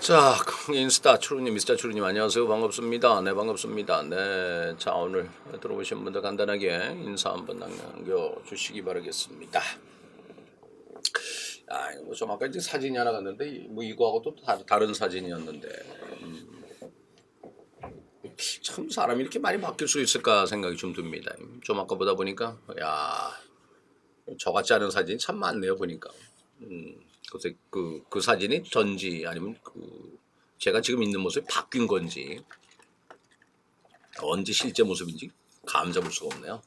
자, 인스타 추루님, 미스터 추루님 안녕하세요. 반갑습니다. 네, 반갑습니다. 네, 자 오늘 들어오신 분들 간단하게 인사 한번 남겨주시기 바라겠습니다. 이거 뭐 좀 아까 이제 사진이 하나 갔는데 뭐 이거하고 또 다른 사진이었는데 참 사람이 이렇게 많이 바뀔 수 있을까 생각이 좀 듭니다. 좀 아까 보다 보니까 저 같지 않은 사진이 참 많네요 보니까. 글쎄 그 사진이 전지 아니면 제가 지금 있는 모습이 바뀐 건지 언제 실제 모습인지 감 잡을 수가 없네요.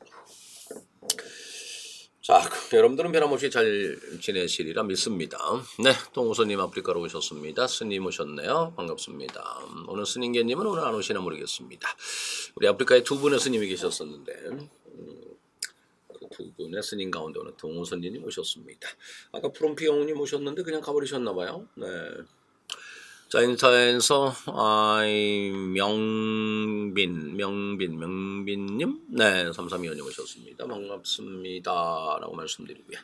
자, 여러분들은 변함없이 잘 지내시리라 믿습니다. 네, 동우선님 아프리카로 오셨습니다. 스님 오셨네요. 반갑습니다. 오늘 스님계님은 오늘 안 오시나 모르겠습니다. 우리 아프리카에 두 분의 스님이 계셨었는데 그 두 분의 스님 가운데 오늘 동우선님 오셨습니다. 아까 프롬피 영웅님 오셨는데 그냥 가버리셨나 봐요. 네. 자, 인스타에서 명빈님, 네, 3325님 오셨습니다. 반갑습니다. 라고 말씀드리고요.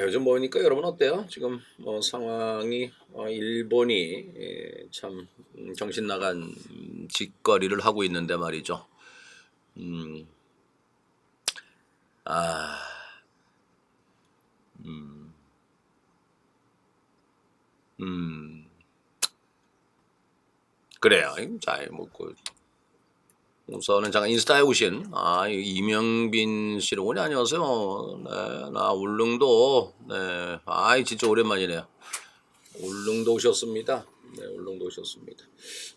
요즘 보니까 여러분 어때요? 지금 상황이 일본이 참 정신 나간 짓거리를 하고 있는데 말이죠. 그래요. 자, 우선은 잠깐 인스타에 오신 이명빈 씨로군요. 안녕하세요. 네, 나 울릉도. 네, 진짜 오랜만이네요. 울릉도 오셨습니다. 네, 울릉도 오셨습니다.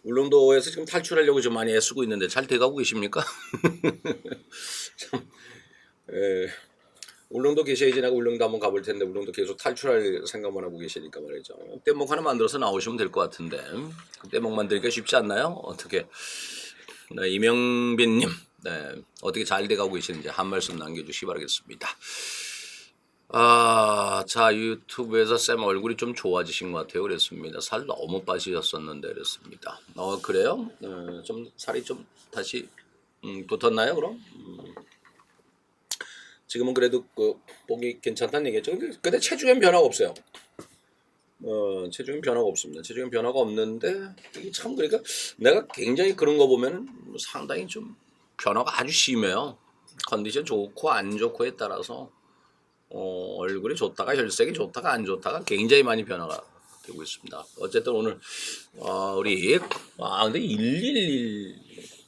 울릉도에서 지금 탈출하려고 좀 많이 애쓰고 있는데 잘 돼가고 계십니까? 참, 울릉도 계셔야지 내가 울릉도 한번 가볼 텐데 울릉도 계속 탈출할 생각만 하고 계시니까 말이죠. 뗏목 하나 만들어서 나오시면 될 것 같은데 그 뗏목 만들기가 쉽지 않나요? 어떻게? 네, 이명빈님, 네, 어떻게 잘 돼가고 계시는지 한 말씀 남겨주시기 바라겠습니다. 자, 유튜브에서 쌤 얼굴이 좀 좋아지신 것 같아요. 그랬습니다. 살 너무 빠지셨었는데 그랬습니다. 그래요? 좀 살이 좀 다시 붙었나요? 그럼? 지금은 그래도 보기 괜찮다는 얘기죠. 근데 체중엔 변화가 없어요. 체중엔 변화가 없습니다. 체중엔 변화가 없는데 이게 참 그러니까 내가 굉장히 그런 거 보면 상당히 좀 변화가 아주 심해요. 컨디션 좋고 안 좋고에 따라서 얼굴이 좋다가 혈색이 좋다가 안 좋다가 굉장히 많이 변화가 되고 있습니다. 어쨌든 오늘 우리 근데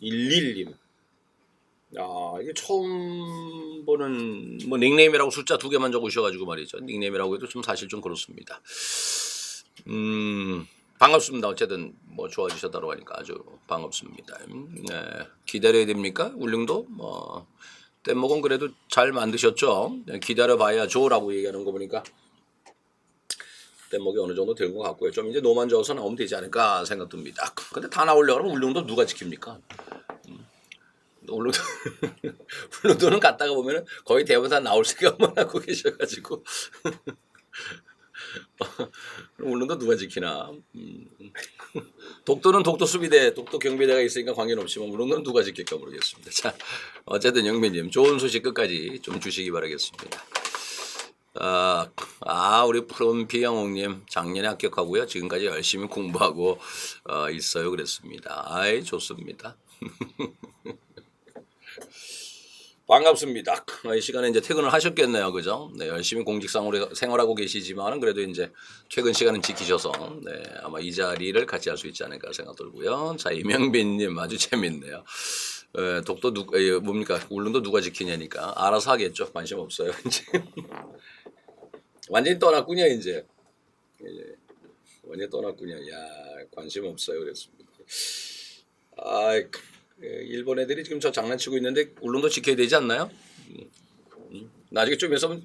111님 이게 처음 보는 뭐 닉네임이라고 숫자 2개만 적으셔가지고 말이죠. 닉네임이라고 해도 좀 사실 좀 그렇습니다. 반갑습니다. 어쨌든 뭐 좋아지셨다고 하니까 아주 반갑습니다. 네, 기다려야 됩니까? 울릉도 뗏목은 그래도 잘 만드셨죠. 네, 기다려봐야죠라고 얘기하는 거 보니까 뗏목이 어느 정도 된 것 같고요. 좀 이제 노만 저어서 나오면 되지 않을까 생각됩니다. 근데 다 나오려고 하면 울릉도 누가 지킵니까? 울릉도는 갔다가 보면은 거의 대부분 다 나올 생각만 하고 계셔가지고 울릉도 누가 지키나? 독도는 독도 수비대, 독도 경비대가 있으니까 관계는 없지만 울릉도는 누가 지킬까 모르겠습니다. 자, 어쨌든 영민님 좋은 소식 끝까지 좀 주시기 바라겠습니다. 우리 프롬피 영웅님 작년에 합격하고요. 지금까지 열심히 공부하고 있어요. 그랬습니다. 좋습니다. 반갑습니다. 이 시간에 이제 퇴근을 하셨겠네요. 그죠? 네, 열심히 공직 생활하고 계시지만 그래도 이제 퇴근 시간은 지키셔서 네, 아마 이 자리를 같이 할 수 있지 않을까 생각 들고요. 자, 이명빈님 아주 재밌네요. 독도 뭡니까? 울릉도 누가 지키냐니까 알아서 하겠죠. 관심 없어요. 이제 완전히 떠났군요. 이제 완전히 떠났군요. 관심 없어요. 그랬습니다. 일본 애들이 지금 저 장난치고 있는데 울릉도 지켜야 되지 않나요? 나중에 좀 있으면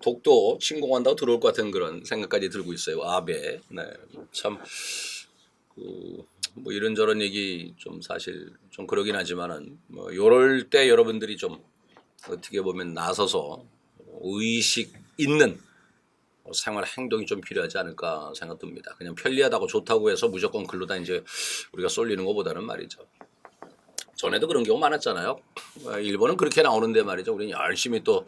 독도 침공한다고 들어올 것 같은 그런 생각까지 들고 있어요. 아베. 네, 참 뭐 이런저런 얘기 좀 사실 좀 그러긴 하지만은 뭐 요럴 때 여러분들이 좀 어떻게 보면 나서서 의식 있는 생활 행동이 좀 필요하지 않을까 생각됩니다. 그냥 편리하다고 좋다고 해서 무조건 글로다 이제 우리가 쏠리는 것보다는 말이죠. 전에도 그런 경우 많았잖아요. 일본은 그렇게 나오는데 말이죠. 우리는 열심히 또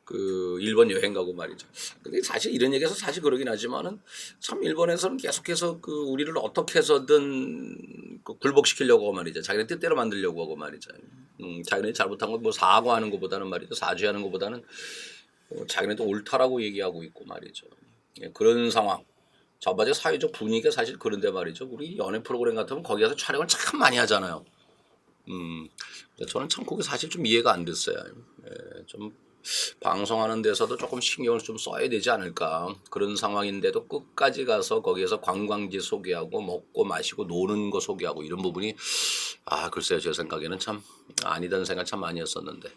그 일본 여행 가고 말이죠. 근데 사실 이런 얘기해서 사실 그러긴 하지만은 참 일본에서는 계속해서 그 우리를 어떻게 해서든 그 굴복시키려고 하고 말이죠. 자기네 뜻대로 만들려고 하고 말이죠. 자기네 잘못한 거 뭐 사과하는 것보다는 말이죠. 사죄하는 것보다는 자기네도 옳다라고 얘기하고 있고 말이죠. 예, 그런 상황. 전반적 사회적 분위기가 사실 그런데 말이죠. 우리 연애 프로그램 같으면 거기 가서 촬영을 참 많이 하잖아요. 저는 참 그게 사실 좀 이해가 안 됐어요. 예, 좀 방송하는 데서도 조금 신경을 좀 써야 되지 않을까. 그런 상황인데도 끝까지 가서 거기에서 관광지 소개하고 먹고 마시고 노는 거 소개하고 이런 부분이 글쎄요. 제 생각에는 참 아니다는 생각 참 많이 했었는데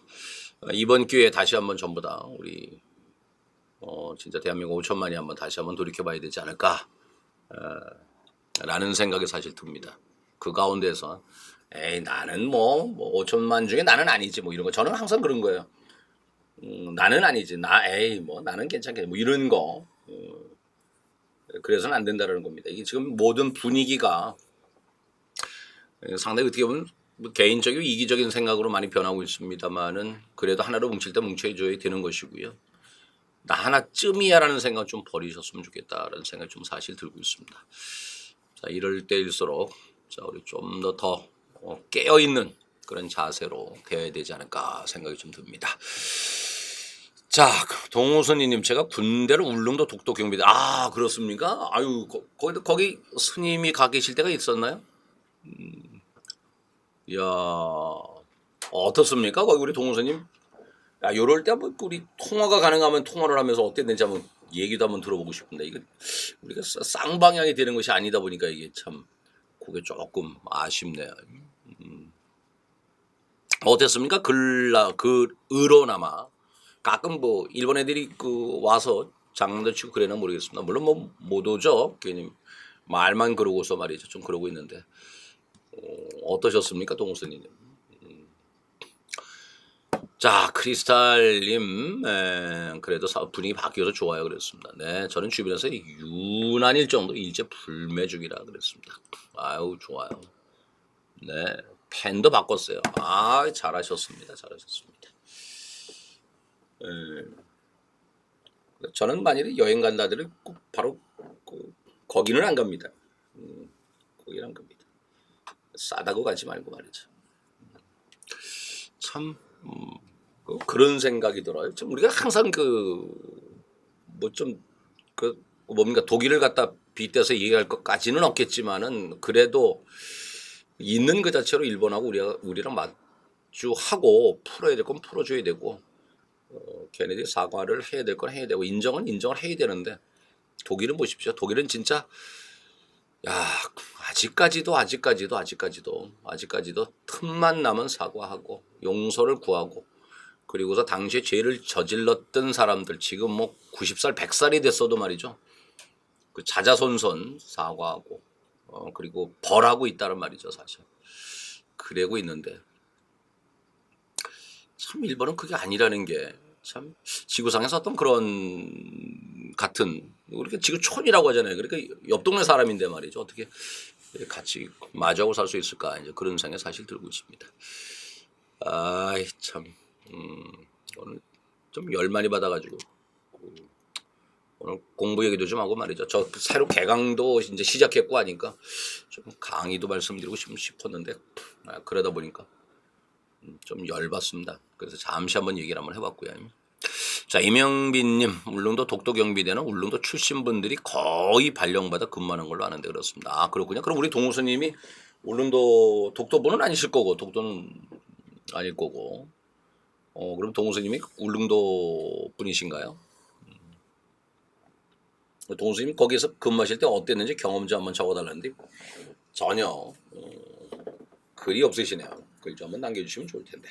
이번 기회에 다시 한번 전부 다 우리 진짜 대한민국 5천만이 한번 다시 한번 돌이켜봐야 되지 않을까 라는 생각이 사실 듭니다. 그 가운데서 에이 나는 뭐 5천만 중에 나는 아니지 뭐 이런 거 저는 항상 그런 거예요. 나는 아니지 에이 뭐 나는 괜찮겠지 뭐 이런 거 그래서는 안 된다라는 겁니다. 이게 지금 모든 분위기가 상당히 어떻게 보면 뭐 개인적이고 이기적인 생각으로 많이 변하고 있습니다만은 그래도 하나로 뭉칠 때 뭉쳐줘야 되는 것이고요. 나 하나쯤이야라는 생각 좀 버리셨으면 좋겠다라는 생각이 좀 사실 들고 있습니다. 자, 이럴 때일수록 자 우리 좀 더 깨어 있는 그런 자세로 되어야 되지 않을까 생각이 좀 듭니다. 자, 동호선이님 제가 군대를 울릉도 독도 경비대 그렇습니까? 아유 거기 스님이 가 계실 때가 있었나요? 이야 어떻습니까? 거기 우리 동호선님 요럴 때 한번 우리 통화가 가능하면 통화를 하면서 어땠는지 한번 얘기도 한번 들어보고 싶은데 이거 우리가 쌍방향이 되는 것이 아니다 보니까 이게 참 그게 조금 아쉽네요. 어땠습니까? 의로나마 가끔 뭐 일본 애들이 그 와서 장난도 치고 그래나 모르겠습니다. 물론 뭐 못 오죠. 괜히 말만 그러고서 말이죠. 좀 그러고 있는데 어떠셨습니까, 동호선님? 자, 크리스탈님, 그래도 분위기 바뀌어서 좋아요. 그랬습니다. 네, 저는 주변에서 유난일 정도 일제 불매중이라 그랬습니다. 아유, 좋아요. 네, 펜도 바꿨어요. 잘하셨습니다. 잘하셨습니다. 저는 만일에 여행 간다들은 꼭 바로 거기는 안 갑니다. 거기는 안 갑니다. 싸다고 가지 말고 말이죠. 참. 그런 생각이 들어요. 좀 우리가 항상 뭡니까 독일을 갖다 빗대서 얘기할 것까지는 없겠지만은 그래도 있는 그 자체로 일본하고 우리랑 마주하고 풀어야 될 건 풀어줘야 되고 걔네들이 사과를 해야 될 건 해야 되고 인정은 인정을 해야 되는데 독일은 보십시오. 독일은 진짜 아직까지도 틈만 나면 사과하고 용서를 구하고 그리고서 당시에 죄를 저질렀던 사람들 지금 뭐 90살 100살이 됐어도 말이죠. 그 자자손손 사과하고 그리고 벌하고 있다는 말이죠. 사실 그러고 있는데 참 일본은 그게 아니라는 게 참 지구상에서 어떤 그런 같은 우리가 지구촌이라고 하잖아요. 그러니까 옆 동네 사람인데 말이죠. 어떻게 같이 마주하고 살 수 있을까 이제 그런 생각이 사실 들고 있습니다. 참 오늘 좀 열 많이 받아가지고 오늘 공부 얘기도 좀 하고 말이죠. 저 새로 개강도 이제 시작했고 하니까 좀 강의도 말씀드리고 싶었는데 그러다 보니까 좀 열받습니다. 그래서 잠시 한번 얘기를 한번 해봤고요. 자, 이명빈님, 울릉도 독도경비대는 울릉도 출신 분들이 거의 발령받아 근무하는 걸로 아는데 그렇습니다. 그렇군요. 그럼 우리 동호수님이 울릉도 독도분은 아니실 거고, 독도는 아닐 거고, 그럼 동호수님이 울릉도 분이신가요? 동호수님 거기에서 근무하실 때 어땠는지 경험 좀 한번 적어달라는데 전혀 글이 없으시네요. 글 좀 한번 남겨주시면 좋을 텐데.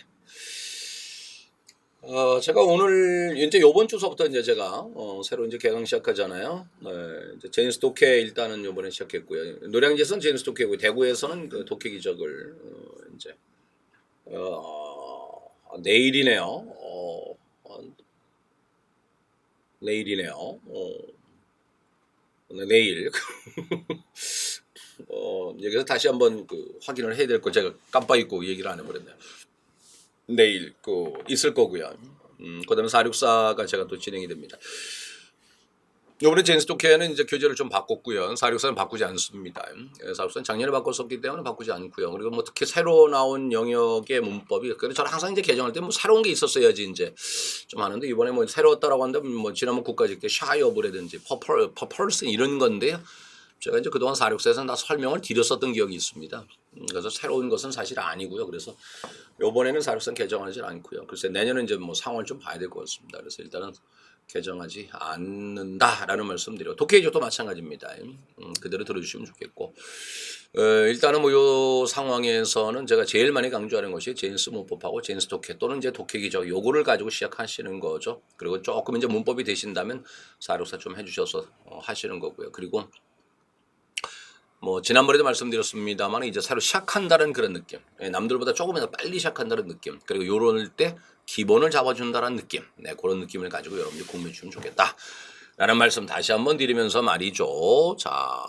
제가 오늘 이제 요번 주서부터 이제 제가 새로 이제 개강 시작하잖아요. 네, 이제 제임스 독해 일단은 요번에 시작했고요. 노량진에서는 제임스 독해고 대구에서는 그 독해 기적을 이제 내일이네요. 내일이네요. 내일 여기서 다시 한번 확인을 해야 될 거 제가 깜빡 잊고 얘기를 안 해버렸네요. 내일 있을 거고요. 그다음에 464가 제가 또 진행이 됩니다. 이번에 제인스 독해는 이제 교재를 좀 바꿨고요. 464는 바꾸지 않습니다. 464는 작년에 바꿨었기 때문에 바꾸지 않고요. 그리고 뭐 특히 새로 나온 영역의 문법이, 그래서 저는 항상 이제 개정할 때 뭐 새로운 게 있었어야지 이제 좀 하는데, 이번에 뭐 새로웠다라고 한다면 뭐 지난번 국가직 때 샤이어브라든지 퍼펄슨 이런 건데요. 제가 이제 그동안 464에서 다 설명을 드렸었던 기억이 있습니다. 그래서 새로운 것은 사실 아니고요. 그래서 이번에는 464 개정하지 않고요. 글쎄 내년은 이제 뭐 상황을 좀 봐야 될 것 같습니다. 그래서 일단은 개정하지 않는다라는 말씀드리고, 독해이조도 마찬가지입니다. 그대로 들어주시면 좋겠고, 일단은 뭐 요 상황에서는 제가 제일 많이 강조하는 것이 제인스 문법하고 제인스 독해 또는 이제 독해기죠. 요거를 가지고 시작하시는 거죠. 그리고 조금 이제 문법이 되신다면 464 좀 해주셔서 하시는 거고요. 그리고 뭐 지난번에도 말씀드렸습니다만 이제 새로 시작한다는 그런 느낌, 남들보다 조금이라도 빨리 시작한다는 느낌, 그리고 요럴 때 기본을 잡아준다는 느낌, 그런 느낌을 가지고 여러분들이 공부해 주시면 좋겠다 라는 말씀 다시 한번 드리면서 말이죠. 자,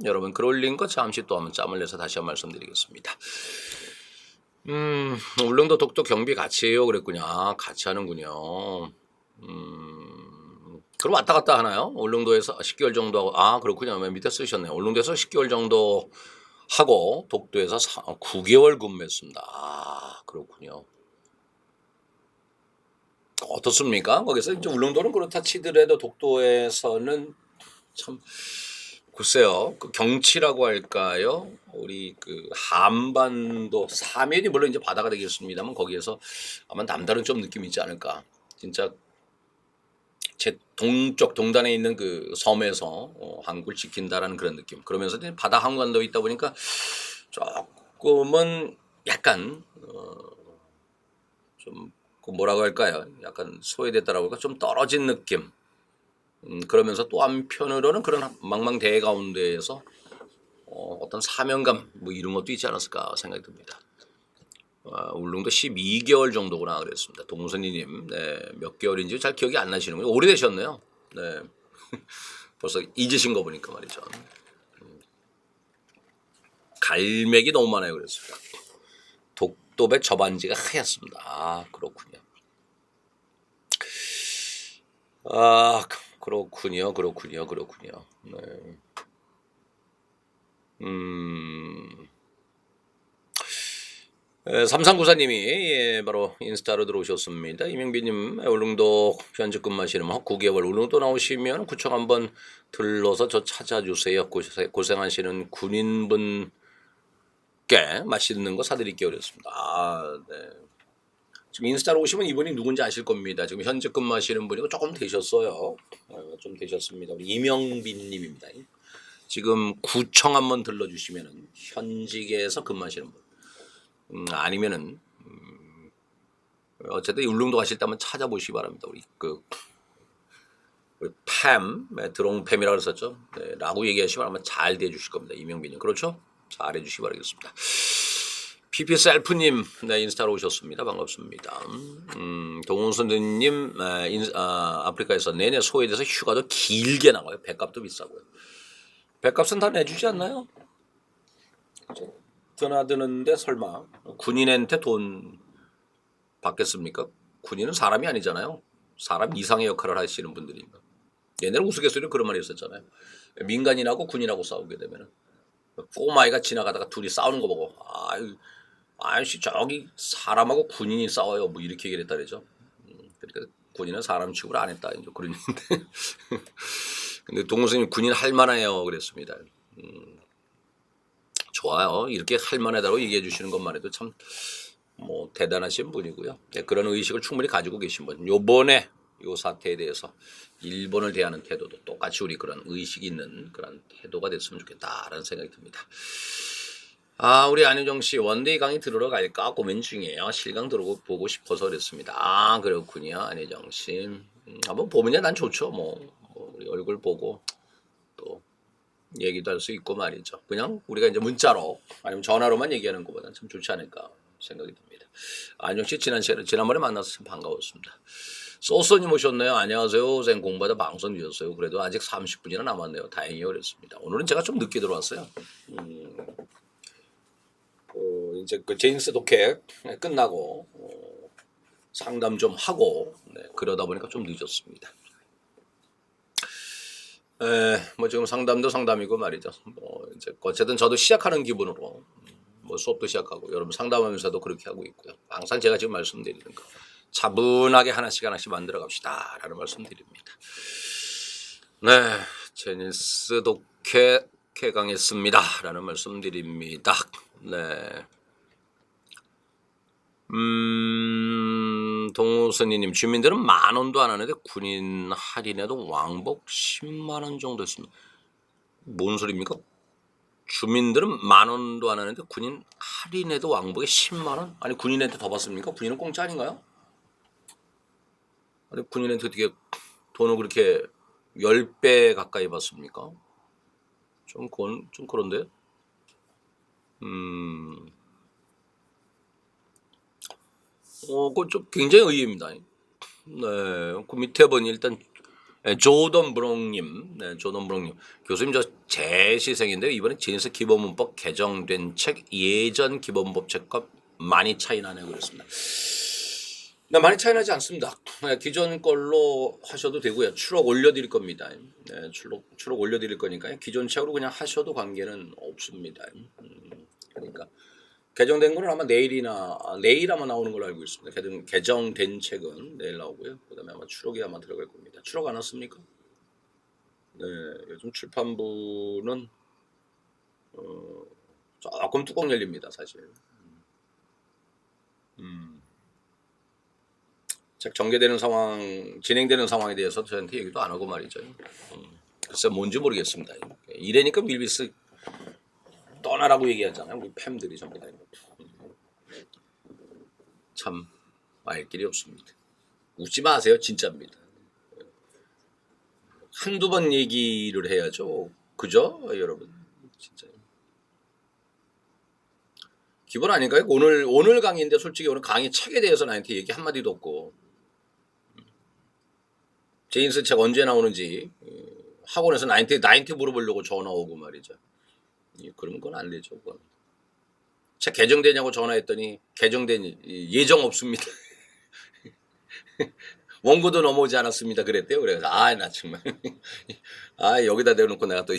여러분 글 올린 거 잠시 또 한번 짬을 내서 다시 한번 말씀드리겠습니다. 울릉도 독도 경비 같이 해요 그랬군요. 같이 하는군요. 그럼 왔다 갔다 하나요? 울릉도에서 10개월 정도 하고, 그렇군요. 맨 밑에 쓰셨네요. 울릉도에서 10개월 정도 하고 독도에서 9개월 근무했습니다. 그렇군요. 어떻습니까? 거기서 이제 울릉도는 그렇다 치더라도 독도에서는 참 글쎄요. 그 경치라고 할까요? 우리 그 한반도 사면이 물론 이제 바다가 되겠습니다만 거기에서 아마 남다른 좀 느낌이 있지 않을까. 진짜 제 동쪽 동단에 있는 그 섬에서 한국을 지킨다라는 그런 느낌. 그러면서 이제 바다 한반도에 있다 보니까 조금은 약간 좀 뭐라고 할까요? 약간 소외됐다라고 할까? 좀 떨어진 느낌. 그러면서 또 한편으로는 그런 망망대해 가운데에서 어떤 사명감 뭐 이런 것도 있지 않았을까 생각이 듭니다. 울릉도 12개월 정도구나 그랬습니다. 동선이님, 몇 개월인지 잘 기억이 안 나시는군요. 오래되셨네요. 네, 벌써 잊으신 거 보니까 말이죠. 갈매기 너무 많아요 그랬습니다. 독도배 저반지가 하얗습니다. 그렇군요. 그렇군요. 네. 3394님이 바로 인스타로 들어오셨습니다. 이명빈님, 울릉도 현직 근무하시는 9개월 울릉도 나오시면 구청 한번 들러서 저 찾아주세요. 고생하시는 군인분께 맛있는 거 사드릴게요. 그랬습니다. 네. 지금 인스타로 오시면 이분이 누군지 아실 겁니다. 지금 현직 근무하시는 분이고 조금 되셨어요. 좀 되셨습니다. 우리 이명빈님입니다. 지금 구청 한번 들러주시면은 현직에서 근무하시는 분. 아니면은 어쨌든 울릉도 가실 때 한번 찾아보시기 바랍니다. 우리 팸, 드롱팸이라고 했었죠. 네, 라고 얘기하시면 아마 잘 대해주실 겁니다. 이명빈님. 그렇죠? 잘 해주시기 바라겠습니다. PP셀프님, 네, 인스타로 오셨습니다. 반갑습니다. 동훈선생님, 아프리카에서 내내 소외돼서 휴가도 길게 나가요. 배값도 비싸고요. 배값은 다 내주지 않나요? 드나드는데 설마 군인한테 돈 받겠습니까? 군인은 사람이 아니잖아요. 사람 이상의 역할을 하시는 분들입니다. 옛날에 우스갯소리로 그런 말이 있었잖아요. 민간인하고 군인하고 싸우게 되면은 꼬마이가 지나가다가 둘이 싸우는 거 보고 아이씨 저기 사람하고 군인이 싸워요 뭐 이렇게 얘기를 했다 그러죠. 그러니까 군인은 사람 취급을 안 했다 이제 그런 얘기인데 근데 동훈선생님 군인 할 만해요 그랬습니다. 좋아요. 이렇게 할 만하다고 얘기해 주시는 것만 해도 참 뭐 대단하신 분이고요. 네, 그런 의식을 충분히 가지고 계신 분. 요번에 요 사태에 대해서 일본을 대하는 태도도 똑같이 우리 그런 의식이 있는 그런 태도가 됐으면 좋겠다라는 생각이 듭니다. 우리 안효정 씨 원데이 강의 들으러 갈까 고민 중이에요. 실강 들어보고 싶어서 그랬습니다. 그렇군요. 안효정 씨. 한번 보면야 난 좋죠. 우리 얼굴 보고 또 얘기도 할 수 있고 말이죠. 그냥 우리가 이제 문자로 아니면 전화로만 얘기하는 것보다는 참 좋지 않을까 생각이 듭니다. 안녕 씨 지난번에 만나서 참 반가웠습니다. 소스님 오셨네요. 안녕하세요. 선생님 공부하다 방송 주셨어요. 그래도 아직 30분이나 남았네요. 다행이요. 그랬습니다. 오늘은 제가 좀 늦게 들어왔어요. 이제 그 제인스 독해 끝나고 상담 좀 하고 그러다 보니까 좀 늦었습니다. 뭐 지금 상담도 상담이고 말이죠. 뭐 이제 어쨌든 저도 시작하는 기분으로 뭐 수업도 시작하고 여러분 상담하면서도 그렇게 하고 있고요. 항상 제가 지금 말씀드리는 거 차분하게 하나씩 만들어 갑시다라는 말씀드립니다. 네, 제니스 독해 개강했습니다라는 말씀드립니다. 네. 동우선이님 주민들은 10,000원도 안 하는데 군인 할인에도 왕복 10만 원 정도 했습니다. 뭔 소리입니까? 주민들은 10,000원도 안 하는데 군인 할인에도 왕복에 10만 원? 아니 군인한테 더 받습니까? 군인은 공짜 아닌가요? 아니 군인한테 어떻게 돈을 그렇게 10배 가까이 받습니까? 그건 좀 그런데. 그건 좀 굉장히 의의입니다. 네, 그 밑에 보니 일단 조던 브롱님, 조던 브롱님 교수님 저 제 시생인데요. 이번에 제니스 기본문법 개정된 책 예전 기본법 책과 많이 차이 나네요. 그랬습니다. 네, 많이 차이 나지 않습니다. 기존 걸로 하셔도 되고요. 추록 올려드릴 겁니다. 네, 추록 올려드릴 거니까요. 기존 책으로 그냥 하셔도 관계는 없습니다. 그러니까 개정된 거는 아마 내일 아마 나오는 걸로 알고 있습니다. 개정된 책은 내일 나오고요. 그다음에 아마 추록이 아마 들어갈 겁니다. 추록 안 왔습니까? 네, 요즘 출판부는 조금 뚜껑 열립니다, 사실. 책 전개되는 상황, 진행되는 상황에 대해서 저한테 얘기도 안 하고 말이죠. 글쎄 뭔지 모르겠습니다. 이래니까 밀비스 떠나라고 얘기하잖아요. 우리 팸들이 전부 다. 참 알 길이 없습니다. 웃지 마세요. 진짜입니다. 한두 번 얘기를 해야죠. 그죠? 여러분. 진짜. 기본 아닌가요? 오늘 강의인데 솔직히 오늘 강의 책에 대해서 나한테 얘기 한마디도 없고 제인스 책 언제 나오는지 학원에서 나한테 물어보려고 전화 오고 말이죠. 그러면 그건 안 되죠. 그건. 책 개정되냐고 전화했더니 개정된 예정 없습니다. 원고도 넘어오지 않았습니다. 그랬대요. 그래서 나 정말 여기다 대놓고 내가 또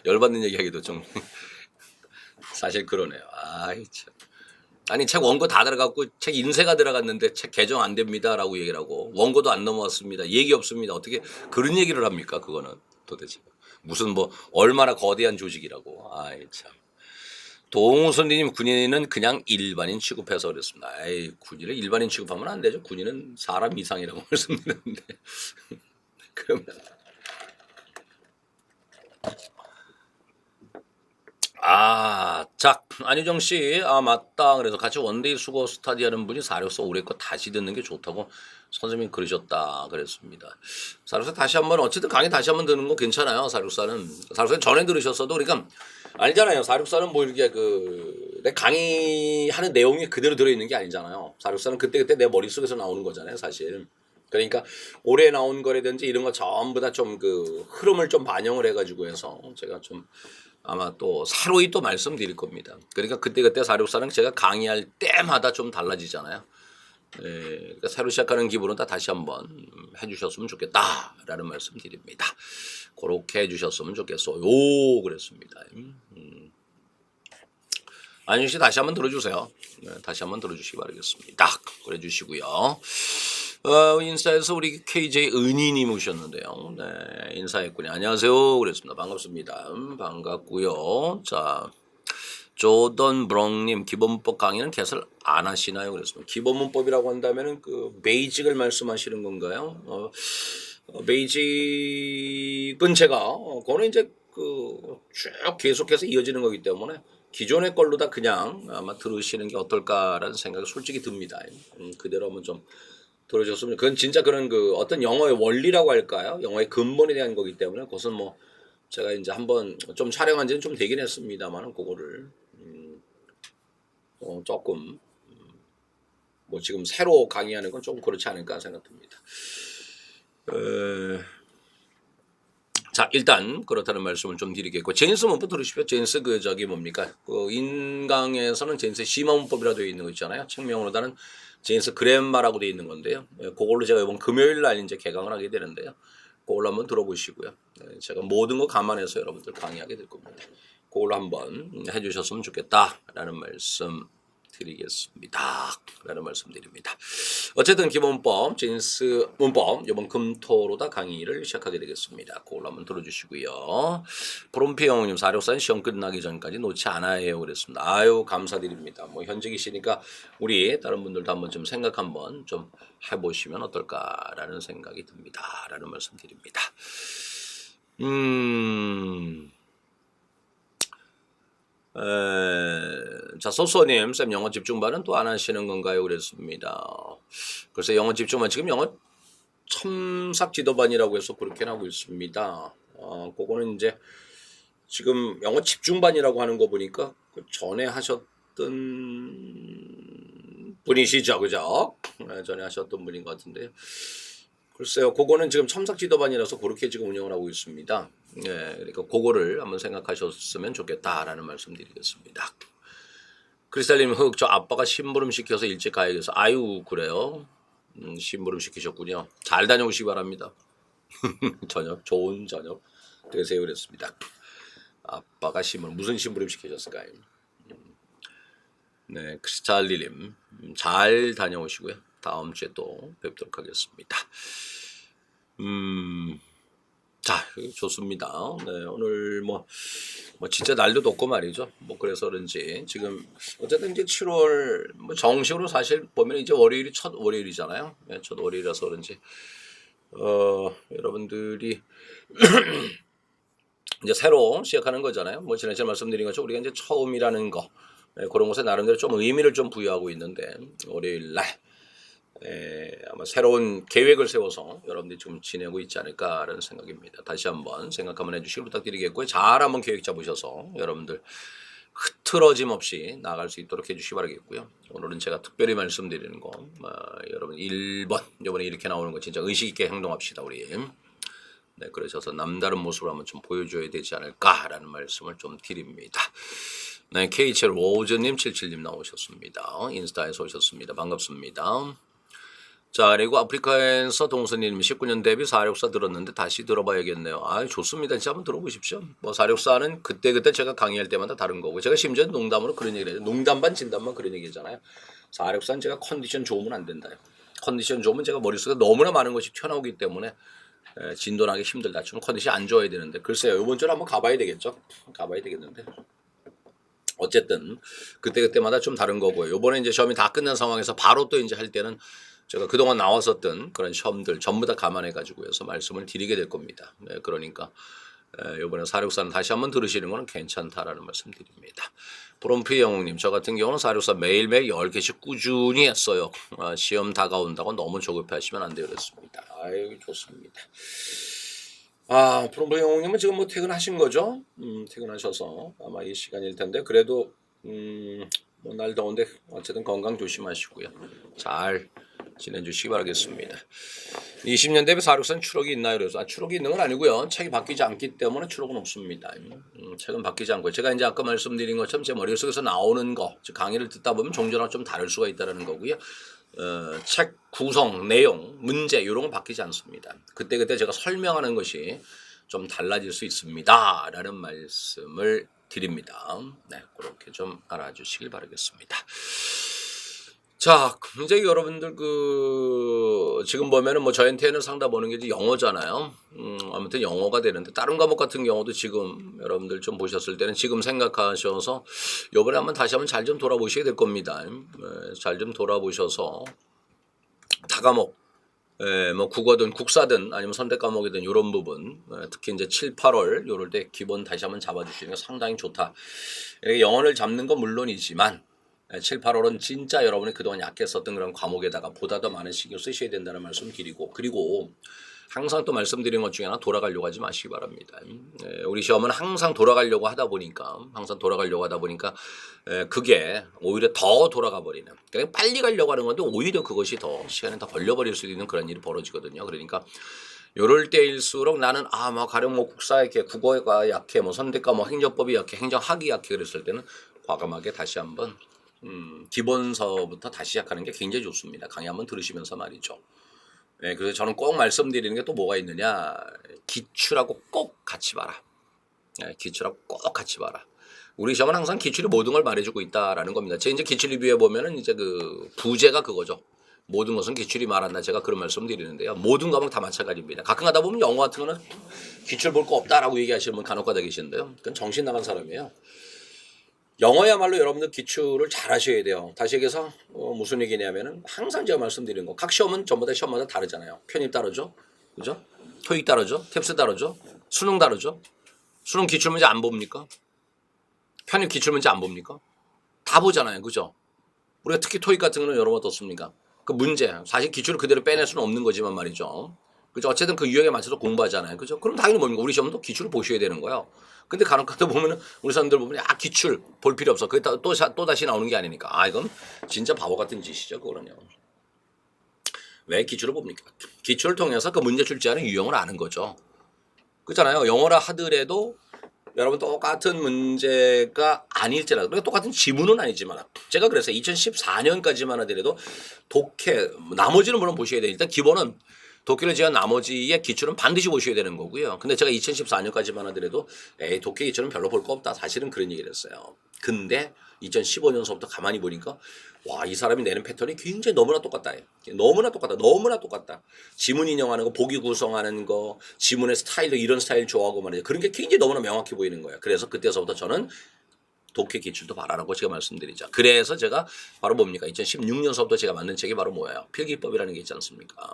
열받는 얘기하기도 좀 사실 그러네요. 참. 아니 책 원고 다 들어갔고 책 인쇄가 들어갔는데 책 개정 안 됩니다라고 얘기를 하고 원고도 안 넘어왔습니다. 얘기 없습니다. 어떻게 그런 얘기를 합니까? 그거는 도대체 무슨 뭐 얼마나 거대한 조직이라고. 참. 동우선님 군인은 그냥 일반인 취급해서 그랬습니다. 군인을 일반인 취급하면 안 되죠. 군인은 사람 이상이라고 말씀드렸는데. 그러면 자, 안유정 씨, 맞다. 그래서 같이 원데이 수거 스타디 하는 분이 사료서 올해 거 다시 듣는 게 좋다고 선생님이 그러셨다. 그랬습니다. 사료사 다시 한번, 어쨌든 강의 다시 한번 듣는 거 괜찮아요. 사료사는 전에 들으셨어도, 그러니까, 아니잖아요. 사료사는 뭐 이렇게 내 강의하는 내용이 그대로 들어있는 게 아니잖아요. 사료사는 그때그때 내 머릿속에서 나오는 거잖아요. 사실. 그러니까 올해 나온 거라든지 이런 거 전부 다 좀 흐름을 좀 반영을 해가지고 해서 제가 좀 아마 또 새로이 또 말씀드릴 겁니다. 그러니까 그때 사료사는 제가 강의할 때마다 좀 달라지잖아요. 그러니까 새로 시작하는 기분으로 다시 한번 해주셨으면 좋겠다라는 말씀드립니다. 그렇게 해주셨으면 좋겠어요. 그랬습니다. 안윤 씨 다시 한번 들어주세요. 다시 한번 들어주시기 바라겠습니다. 그래 주시고요. 인사해서 우리 KJ 은희님 오셨는데요. 네, 인사했군요. 안녕하세요. 그랬습니다. 반갑습니다. 반갑고요. 자, 조던 브롱님 기본법 강의는 개설 안 하시나요? 그랬습니다. 기본문법이라고 한다면은 베이직을 말씀하시는 건가요? 베이직은 제가 그거는 이제 쭉 계속해서 이어지는 거기 때문에 기존의 걸로 다 그냥 아마 들으시는 게 어떨까라는 생각이 솔직히 듭니다. 그대로 한번 좀 들어줬으면. 그건 진짜 그런 어떤 영어의 원리라고 할까요? 영어의 근본에 대한 거기 때문에 그것은 뭐 제가 이제 한번 좀 촬영한 지는 좀 되긴 했습니다만 그거를 조금 뭐 지금 새로 강의하는 건 좀 그렇지 않을까 생각됩니다. 자, 일단 그렇다는 말씀을 좀 드리겠고 제인스 문법 들으십시오. 제인스 그 저기 뭡니까? 그 인강에서는 제인스 심화 문법이라 되어 있는 거 있잖아요. 책명으로다는 제인스 그랜마라고 되어 있는 건데요. 그걸로 제가 이번 금요일 날 이제 개강을 하게 되는데요. 그걸로 한번 들어보시고요. 제가 모든 거 감안해서 여러분들 강의하게 될 겁니다. 그걸로 한번 해주셨으면 좋겠다라는 말씀 드리겠습니다. 라는 말씀 드립니다. 어쨌든 기본법, 제인스 문법 이번 금토로다 강의를 시작하게 되겠습니다. 그걸로 한번 들어주시고요. 프롬피 영웅님 464는 시험 끝나기 전까지 놓지 않아요 그랬습니다. 아유 감사드립니다. 뭐 현직이시니까 우리 다른 분들도 한번 좀 생각 한번 좀 해보시면 어떨까라는 생각이 듭니다. 라는 말씀 드립니다. 자, 소소님, 쌤 영어 집중반은 또 안 하시는 건가요? 그랬습니다. 그래서 영어 집중반, 지금 영어 첨삭 지도반이라고 해서 그렇게 하고 있습니다. 그거는 이제 지금 영어 집중반이라고 하는 거 보니까 그 전에 하셨던 분이시죠, 그죠? 전에 하셨던 분인 것 같은데요. 글쎄요, 그거는 지금 첨삭 지도반이라서 그렇게 지금 운영을 하고 있습니다. 예, 그러니까 그거를 한번 생각하셨으면 좋겠다라는 말씀 드리겠습니다. 크리스탈님, 저 아빠가 심부름 시켜서 일찍 가야겠어. 아유, 그래요? 심부름 시키셨군요. 잘 다녀오시기 바랍니다. 저녁, 좋은 저녁 되세요. 그랬습니다. 아빠가 심부름, 무슨 심부름 시키셨을까요? 네, 크리스탈리님, 잘 다녀오시고요. 다음 주에 또 뵙도록 하겠습니다. 자, 좋습니다. 네, 오늘 뭐 진짜 날도 덥고 말이죠. 뭐 그래서 그런지 지금 어쨌든 이제 7월 뭐 정식으로 사실 보면 이제 월요일이 첫 월요일이잖아요. 네, 첫 월요일이라서 그런지 여러분들이 이제 새로 시작하는 거잖아요. 뭐 지난주에 말씀드린 것처럼 우리가 이제 처음이라는 거 그런 것에 나름대로 좀 의미를 좀 부여하고 있는데 월요일 날 아마 새로운 계획을 세워서 여러분들이 좀 지내고 있지 않을까라는 생각입니다. 다시 한번 생각 한번 해주시길 부탁드리겠고요. 잘 한번 계획 잡으셔서 여러분들 흐트러짐 없이 나갈 수 있도록 해주시기 바라겠고요. 오늘은 제가 특별히 말씀드리는 거 여러분 1번 이번에 이렇게 나오는 거 진짜 의식 있게 행동합시다 우리. 네, 그러셔서 남다른 모습을 한번 좀 보여줘야 되지 않을까라는 말씀을 좀 드립니다. 네, KHL 로즈님 77님 나오셨습니다. 인스타에서 오셨습니다. 반갑습니다. 자, 그리고 아프리카에서 동선님 19년 데뷔 464 들었는데 다시 들어봐야겠네요. 아, 좋습니다. 진짜 한번 들어보십시오. 뭐 464는 그때 제가 강의할 때마다 다른 거고 제가 심지어 농담으로 그런 얘기를 해요. 농담반 진담반 그런 얘기잖아요. 464는 제가 컨디션 좋으면 안 된다요. 컨디션 좋으면 제가 머릿속에 너무나 많은 것이 튀어나오기 때문에 진도나기 힘들다. 좀 컨디션 안 좋아야 되는데 글쎄요. 이번 주에 한번 가봐야 되겠죠. 가봐야 되겠는데. 어쨌든 그때마다 좀 다른 거고요. 이번에 이제 시험이 다 끝난 상황에서 바로 또 이제 할 때는 제가 그동안 나왔었던 그런 시험들 전부 다 감안해 가지고 해서 말씀을 드리게 될 겁니다. 네, 그러니까 이번에 464는 다시 한번 들으시는 거는 괜찮다라는 말씀 드립니다. 프롬피 영웅님, 저 같은 경우는 464 매일매일 10개씩 꾸준히 했어요. 시험 다가온다고 너무 조급해 하시면 안 돼요. 그렇습니다. 아유, 좋습니다. 프롬피 영웅님은 지금 뭐 퇴근하신 거죠? 퇴근하셔서 아마 이 시간일 텐데 그래도 뭐 날 더운데 어쨌든 건강 조심하시고요. 잘 지내주시기 바라겠습니다. 20년 대비 464는 추록이 있나요? 그래서 추록이 있는 건 아니고요. 책이 바뀌지 않기 때문에 추록은 없습니다. 책은 바뀌지 않고 제가 이제 아까 말씀드린 것처럼 제 머릿속에서 나오는 거, 즉 강의를 듣다 보면 종전하고 좀 다를 수가 있다는 거고요. 책 구성, 내용, 문제 이런 건 바뀌지 않습니다. 그때 제가 설명하는 것이 좀 달라질 수 있습니다. 라는 말씀을 드립니다. 네, 그렇게 좀 알아주시길 바라겠습니다. 자, 굉장히 여러분들 지금 보면은 뭐 저한테는 상담 오는 게 이제 영어잖아요. 아무튼 영어가 되는데 다른 과목 같은 경우도 지금 여러분들 좀 보셨을 때는 지금 생각하셔서 요번에 다시 한번 잘 좀 돌아보시게 될 겁니다. 잘 좀 돌아보셔서 다과목 뭐 국어든 국사든 아니면 선택 과목이든 이런 부분 특히 이제 7, 8월 요럴 때 기본 다시 한번 잡아주시는 게 상당히 좋다. 이렇게 영어를 잡는 건 물론이지만 7, 8월은 진짜 여러분이 그동안 약했었던 그런 과목에다가 보다 더 많은 신경 쓰셔야 된다는 말씀 드리고 그리고 항상 또 말씀드린 것 중에 하나 돌아가려고 하지 마시기 바랍니다. 우리 시험은 항상 돌아가려고 하다 보니까 그게 오히려 더 돌아가 버리는 그러니까 빨리 가려고 하는 건데 오히려 그것이 더 시간이 더 걸려버릴 수 있는 그런 일이 벌어지거든요. 그러니까 요럴 때일수록 나는 뭐 가령 뭐 국사 이렇게 국어가 약해, 뭐 선대과 뭐 행정법이 약해, 행정학이 약해 그랬을 때는 과감하게 다시 한번 기본서부터 다시 시작하는 게 굉장히 좋습니다. 강의 한번 들으시면서 말이죠. 네, 그래서 저는 꼭 말씀드리는 게 또 뭐가 있느냐, 기출하고 꼭 같이 봐라. 네, 기출하고 꼭 같이 봐라. 우리 시험은 항상 기출이 모든 걸 말해주고 있다라는 겁니다. 제 이제 기출 리뷰에 보면은 이제 그 부제가 그거죠. 모든 것은 기출이 말한다. 제가 그런 말씀 드리는데요. 모든 과목 다 마찬가지입니다. 가끔 가다 보면 영어 같은 거는 기출 볼 거 없다라고 얘기하시는 분 간혹 가다 계시는데요. 그건 정신 나간 사람이에요. 영어야말로 여러분들 기출을 잘 하셔야 돼요. 다시 얘기해서 무슨 얘기냐면은 항상 제가 말씀드리는 거. 각 시험은 전부 다 시험마다 다르잖아요. 편입 다르죠. 그죠? 토익 다르죠. 탭스 다르죠. 수능 다르죠. 수능 기출 문제 안 봅니까? 편입 기출 문제 안 봅니까? 다 보잖아요. 그죠? 우리가 특히 토익 같은 거는 여러분 어떻습니까? 그 문제, 사실 기출을 그대로 빼낼 수는 없는 거지만 말이죠. 그죠? 어쨌든 그 유형에 맞춰서 공부하잖아요. 그죠? 그럼 당연히 뭡니까? 우리 시험도 기출을 보셔야 되는 거예요. 근데 간혹 가다 보면은 우리 사람들 보면 기출 볼 필요 없어. 그게 또 다시 나오는 게 아니니까. 이건 진짜 바보 같은 짓이죠. 그거는요. 왜 기출을 봅니까? 기출을 통해서 그 문제 출제하는 유형을 아는 거죠. 그렇잖아요. 영어라 하더라도 여러분 똑같은 문제가 아닐지라도 그러니까 똑같은 지문은 아니지만 제가 그래서 2014년까지만 하더라도 독해 나머지는 물론 보셔야 돼요. 일단 기본은 독해를 제한 나머지의 기출은 반드시 보셔야 되는 거고요. 근데 제가 2014년까지만 하더라도 독해 기출은 별로 볼 거 없다. 사실은 그런 얘기를 했어요. 근데 2015년서부터 가만히 보니까 이 사람이 내는 패턴이 굉장히 너무나 똑같다. 너무나 똑같다. 지문 인용하는 거, 보기 구성하는 거, 지문의 스타일도 이런 스타일 좋아하고 말이죠. 그런 게 굉장히 너무나 명확해 보이는 거예요. 그래서 그때서부터 저는 독해 기출도 봐라라고 제가 말씀드리죠. 그래서 제가 바로 뭡니까? 2016년서부터 제가 만든 책이 바로 뭐예요? 필기법이라는 게 있지 않습니까?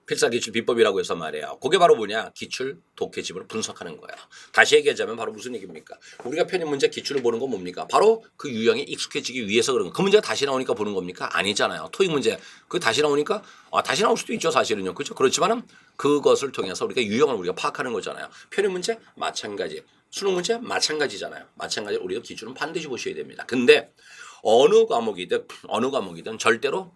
필사기출 비법이라고 해서 말이에요. 그게 바로 뭐냐? 기출, 독해 지문을 분석하는 거야. 다시 얘기하자면 바로 무슨 얘기입니까? 우리가 편입 문제 기출을 보는 건 뭡니까? 바로 그 유형에 익숙해지기 위해서 그런 거. 그 문제가 다시 나오니까 보는 겁니까? 아니잖아요. 토익 문제. 그 다시 나오니까 다시 나올 수도 있죠. 사실은요. 그렇죠? 그렇지만은 그것을 통해서 우리가 유형을 우리가 파악하는 거잖아요. 편입 문제 마찬가지. 수능 문제 마찬가지잖아요. 마찬가지로 우리가 기출은 반드시 보셔야 됩니다. 근데 어느 과목이든 절대로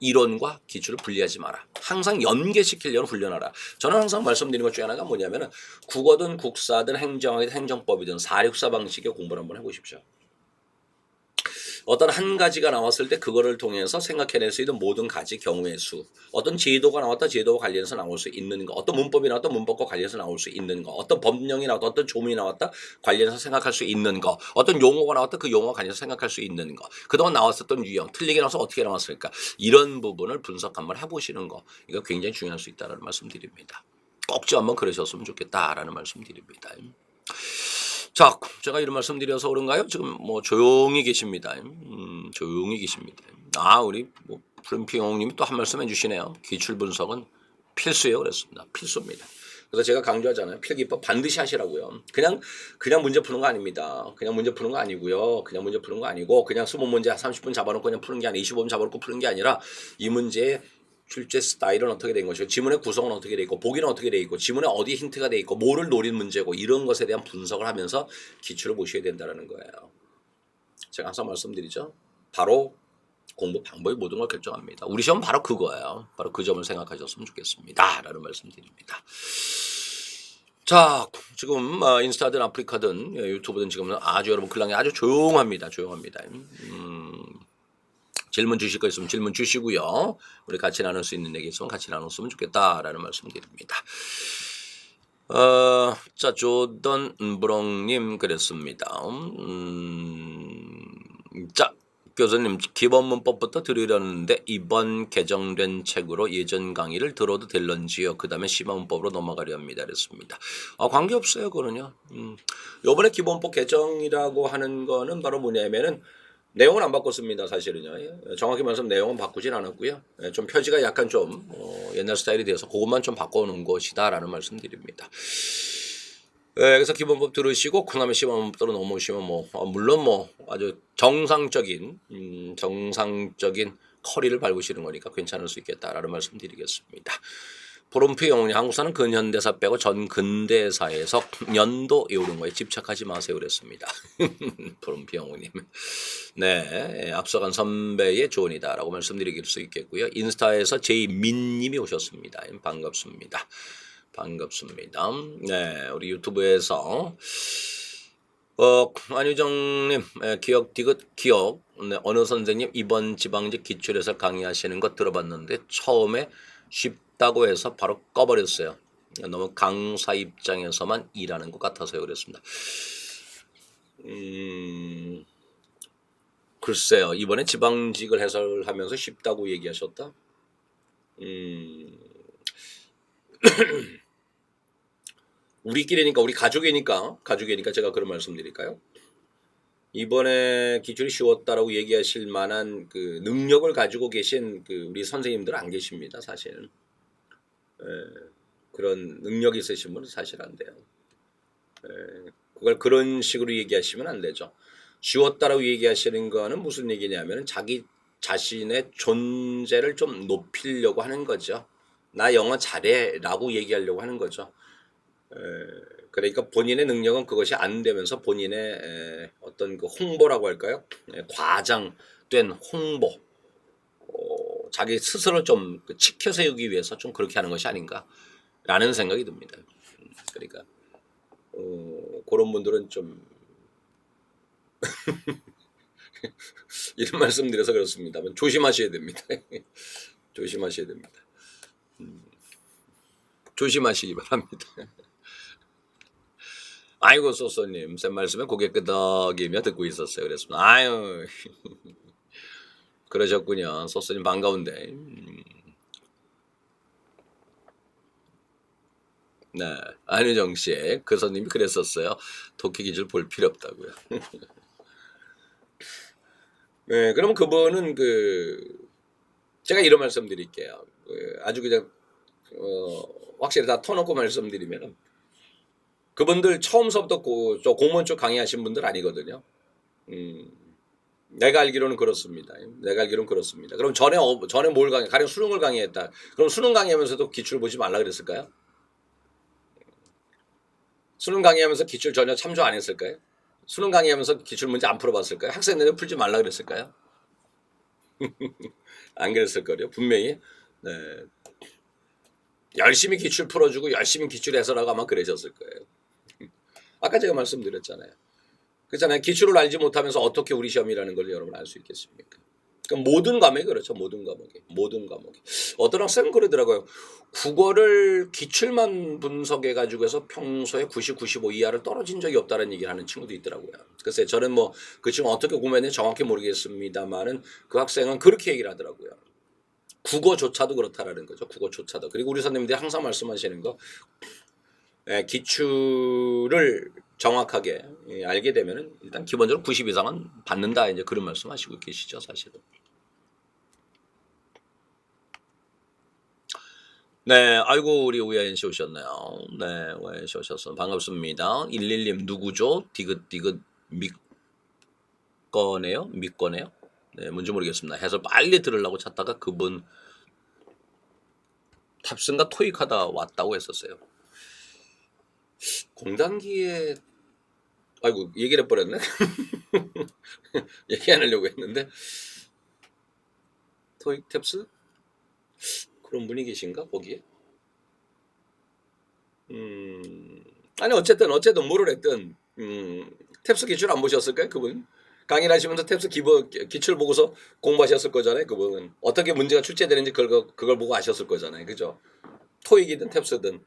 이론과 기출을 분리하지 마라. 항상 연계시키려는 훈련하라. 저는 항상 말씀드리는 것 중에 하나가 뭐냐면은 국어든 국사든 행정이든 행정법이든 464 방식의 공부를 한번 해보십시오. 어떤 한 가지가 나왔을 때 그거를 통해서 생각해낼 수 있는 모든 가지 경우의 수, 어떤 제도가 나왔다 제도와 관련해서 나올 수 있는 거, 어떤 문법이 나왔다 문법과 관련해서 나올 수 있는 거, 어떤 법령이 나왔다 어떤 조문이 나왔다 관련해서 생각할 수 있는 거, 어떤 용어가 나왔다 그 용어와 관련해서 생각할 수 있는 거, 그동안 나왔었던 유형, 틀리게 나와서 어떻게 나왔을까, 이런 부분을 분석 한번 해보시는 거, 이거 굉장히 중요할 수 있다는 말씀 드립니다. 꼭 좀 한번 그러셨으면 좋겠다라는 말씀 드립니다. 자, 제가 이런 말씀 드려서 그런가요? 지금 뭐 조용히 계십니다. 조용히 계십니다. 우리 뭐 프림핑홍님이 또 한 말씀 해주시네요. 기출 분석은 필수예요. 그랬습니다. 필수입니다. 그래서 제가 강조하잖아요. 필기법 반드시 하시라고요. 그냥 문제 푸는 거 아닙니다. 그냥 문제 푸는 거 아니고요. 그냥 문제 푸는 거 아니고 그냥 20문제 30분 잡아놓고 그냥 푸는 게 아니라 25분 잡아놓고 푸는 게 아니라 이 문제의 출제 스타일은 어떻게 된 것이고 지문의 구성은 어떻게 돼 있고 보기는 어떻게 돼 있고 지문에 어디 힌트가 돼 있고 뭐를 노린 문제고 이런 것에 대한 분석을 하면서 기출을 보셔야 된다는 거예요. 제가 항상 말씀드리죠. 바로 공부 방법이 모든 걸 결정합니다. 우리 시험은 바로 그거예요. 바로 그 점을 생각하셨으면 좋겠습니다. 라는 말씀드립니다. 자, 지금 인스타든 아프리카든 유튜브든 지금 아주 여러분 글랑이 아주 조용합니다. 질문 주실 거 있으면 질문 주시고요. 우리 같이 나눌 수 있는 얘기 있으면 같이 나눴으면 좋겠다라는 말씀드립니다. 자, 조던 브롱님 그랬습니다. 자, 교수님 기본 문법부터 들으려는데 이번 개정된 책으로 예전 강의를 들어도 될런지요? 그 다음에 심화 문법으로 넘어가려 합니다. 그랬습니다. 관계없어요. 그거는요. 이번에 기본법 개정이라고 하는 거는 바로 뭐냐면은 내용은 안 바꿨습니다. 사실은요. 정확히 말하면 내용은 바꾸진 않았고요. 좀 표지가 약간 좀 옛날 스타일이 돼서 그것만 좀 바꿔놓은 것이다라는 말씀드립니다. 그래서 기본법 들으시고 그다음에 심화문법으로 넘어오시면 물론 아주 정상적인 커리를 밟으시는 거니까 괜찮을 수 있겠다라는 말씀드리겠습니다. 포럼피 영웅님 한국사는 근현대사 빼고 전 근대사에서 연도 이런 거에 집착하지 마세요 그랬습니다. 포럼피 영웅님. 네, 앞서간 선배의 조언이다라고 말씀드릴 수 있겠고요. 인스타에서 제이민님이 오셨습니다. 반갑습니다. 반갑습니다. 네, 우리 유튜브에서 안유정님 기억 디귿 기억 네, 어느 선생님 이번 지방직 기출해설 강의하시는 거 들어봤는데 처음에 쉽다고 해서 바로 꺼버렸어요. 너무 강사 입장에서만 일하는 것 같아서요 그랬습니다. 글쎄요 이번에 지방직을 해설하면서 쉽다고 얘기하셨다. 우리끼리니까 우리 가족이니까 제가 그런 말씀드릴까요? 이번에 기출이 쉬웠다라고 얘기하실 만한 그 능력을 가지고 계신 그 우리 선생님들은 안 계십니다 사실. 그런 능력이 있으신 분은 사실 안 돼요. 그걸 그런 식으로 얘기하시면 안 되죠. 쉬웠다라고 얘기하시는 거는 무슨 얘기냐면 자기 자신의 존재를 좀 높이려고 하는 거죠. 나 영어 잘해 라고 얘기하려고 하는 거죠. 그러니까 본인의 능력은 그것이 안 되면서 본인의 어떤 그 홍보라고 할까요? 과장된 홍보, 자기 스스로 좀 치켜 세우기 위해서 좀 그렇게 하는 것이 아닌가라는 생각이 듭니다. 그러니까 그런 분들은 좀 이런 말씀드려서 그렇습니다만 조심하셔야 됩니다. 조심하셔야 됩니다. 조심하시기 바랍니다. 아이고 소소님 쌤 말씀에 고개 끄덕이며 듣고 있었어요. 그랬습니다. 아유 그러셨군요. 소소님 반가운데. 네 안유정 씨 그 선님이 그랬었어요. 독해 기술 볼 필요 없다고요. 네 그러면 그분은 제가 이런 말씀드릴게요. 아주 그냥 확실히 다 터놓고 말씀드리면. 그분들 처음서부터 저 공무원 쪽 강의하신 분들 아니거든요. 내가 알기로는 그렇습니다. 그럼 전에 뭘 가령 수능을 강의했다. 그럼 수능 강의하면서도 기출 보지 말라 그랬을까요? 수능 강의하면서 기출 전혀 참조 안 했을까요? 수능 강의하면서 기출 문제 안 풀어봤을까요? 학생들은 풀지 말라 그랬을까요? 안 그랬을 거요 분명히. 네. 열심히 기출 풀어주고 열심히 기출 해설하고 아마 그러셨을 거예요. 아까 제가 말씀드렸잖아요. 그렇잖아요. 기출을 알지 못하면서 어떻게 우리 시험이라는 걸 여러분 알 수 있겠습니까? 그러니까 모든 과목이 그렇죠. 모든 과목이. 어떤 학생은 그러더라고요. 국어를 기출만 분석해 가지고 해서 평소에 90, 95 이하를 떨어진 적이 없다는 얘기를 하는 친구도 있더라고요. 글쎄 저는 뭐 그 친구 어떻게 구매했는지 정확히 모르겠습니다만은 그 학생은 그렇게 얘기를 하더라고요. 국어조차도 그렇다라는 거죠. 국어조차도. 그리고 우리 선생님들이 항상 말씀하시는 거 기출을 정확하게 알게 되면은 일단 기본적으로 90 이상은 받는다 이제 그런 말씀하시고 계시죠 사실은. 네, 아이고 우리 우야인 씨 오셨네요. 네, 우야인 씨 오셨어 반갑습니다. 11님 누구죠? 디귿 믿거네요. 네, 뭔지 모르겠습니다. 해서 빨리 들으려고 찾다가 그분 탑승과 토익하다 왔다고 했었어요. 공단기에 아이고 얘기를 해버렸네. 얘기 안 하려고 했는데 토익 탭스 그런 분이 계신가 거기에? 아니 어쨌든 뭐를 했든 탭스 기출 안 보셨을까요 그분? 강의를 하시면서 탭스 기출 보고서 공부하셨을 거잖아요 그분은. 어떻게 문제가 출제되는지 그걸 보고 아셨을 거잖아요 그죠? 토익이든 탭스든.